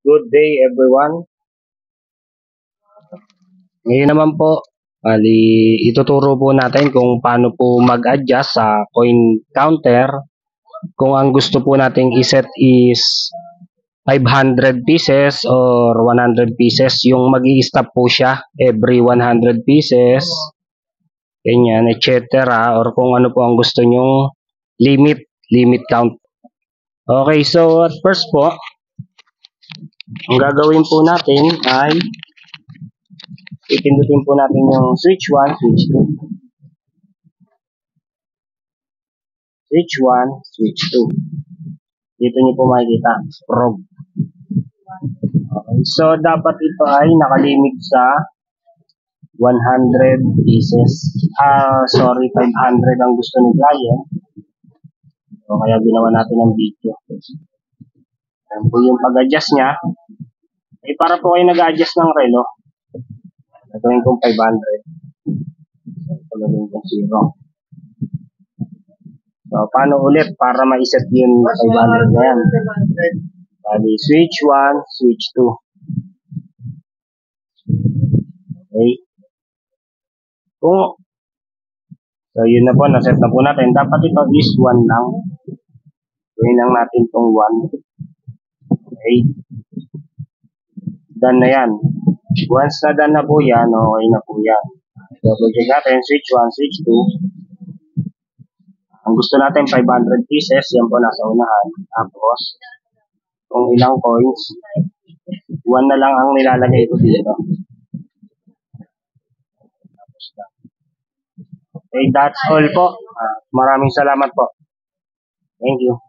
Good day everyone. Ngayon naman po, ituturo po natin kung paano po mag-adjust sa coin counter kung ang gusto po nating iset is 500 pieces or 100 pieces, yung mag-i-stop po siya every 100 pieces, ganyan, etc. Or kung ano po ang gusto nyong limit count. Okay, so at first po, ang gagawin po natin ay ipindutin po natin yung switch 1, switch 2, switch 1, switch 2. Dito nyo po makikita, probe. Okay, so dapat ito ay nakalimit sa 100 pieces. 500 ang gusto ni client. So, kaya ginawa natin ng video. Ayan po yung pag-adjust niya. Para po kayo nag-adjust ng relo, gagawin kong 500. So, gagawin kong 0. So, paano ulit para ma-set yung 500 na yan? Bali, switch 1, switch 2. Okay. So, yun na po, naset na po natin. Dapat ito is 1 lang. Gawin lang natin itong 1. Okay. Done na yan. Once na done na po yan, okay na po yan. Double check natin, switch 1, switch 2. Ang gusto natin 500 pieces, yan po nasa unahan. Tapos, kung ilang coins, 1 na lang ang nilalagay ko dito. Okay, that's all po. Maraming salamat po. Thank you.